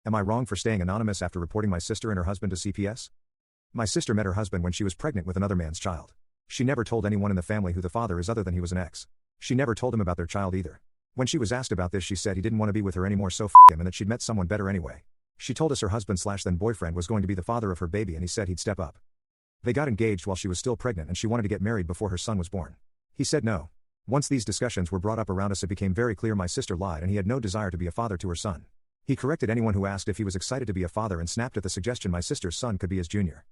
Am I wrong for staying anonymous after reporting my sister and her husband to CPS? My sister met her husband when she was pregnant with another man's child. She never told anyone in the family who the father is other than he was an ex. She never told him about their child either. When she was asked about this, she said he didn't want to be with her anymore, so f*** him, and that she'd met someone better anyway. She told us her husband/then boyfriend was going to be the father of her baby, and he said he'd step up. They got engaged while she was still pregnant, and she wanted to get married before her son was born. He said no. Once these discussions were brought up around us, it became very clear my sister lied and he had no desire to be a father to her son. He corrected anyone who asked if he was excited to be a father and snapped at the suggestion my sister's son could be his junior.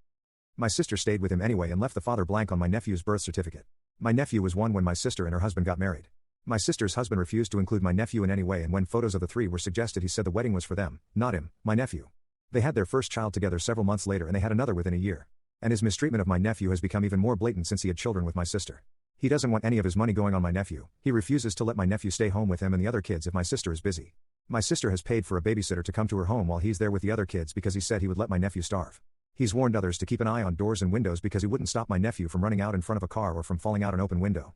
My sister stayed with him anyway and left the father blank on my nephew's birth certificate. My nephew was 1 when my sister and her husband got married. My sister's husband refused to include my nephew in any way, and when photos of the three were suggested, he said the wedding was for them, not him, my nephew. They had their first child together several months later, and they had another within a year. And his mistreatment of my nephew has become even more blatant since he had children with my sister. He doesn't want any of his money going on my nephew. He refuses to let my nephew stay home with him and the other kids if my sister is busy. My sister has paid for a babysitter to come to her home while he's there with the other kids because he said he would let my nephew starve. He's warned others to keep an eye on doors and windows because he wouldn't stop my nephew from running out in front of a car or from falling out an open window.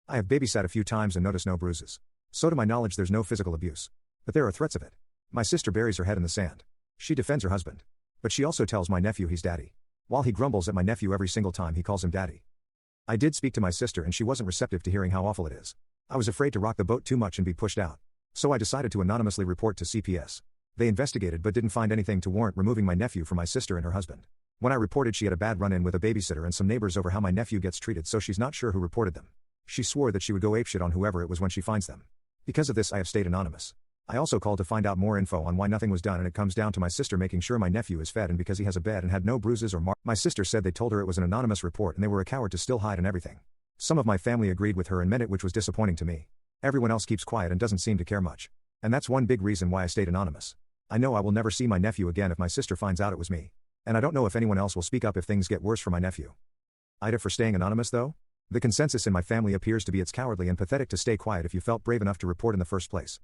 I have babysat a few times and noticed no bruises. So to my knowledge there's no physical abuse. But there are threats of it. My sister buries her head in the sand. She defends her husband. But she also tells my nephew he's daddy. While he grumbles at my nephew every single time he calls him daddy. I did speak to my sister and she wasn't receptive to hearing how awful it is. I was afraid to rock the boat too much and be pushed out. So I decided to anonymously report to CPS. They investigated but didn't find anything to warrant removing my nephew from my sister and her husband. When I reported, she had a bad run-in with a babysitter and some neighbors over how my nephew gets treated, so she's not sure who reported them. She swore that she would go apeshit on whoever it was when she finds them. Because of this I have stayed anonymous. I also called to find out more info on why nothing was done, and it comes down to my sister making sure my nephew is fed and because he has a bed and had no bruises or marks. My sister said they told her it was an anonymous report and they were a coward to still hide and everything. Some of my family agreed with her and meant it, which was disappointing to me. Everyone else keeps quiet and doesn't seem to care much. And that's one big reason why I stayed anonymous. I know I will never see my nephew again if my sister finds out it was me. And I don't know if anyone else will speak up if things get worse for my nephew. AITA for staying anonymous though? The consensus in my family appears to be it's cowardly and pathetic to stay quiet if you felt brave enough to report in the first place.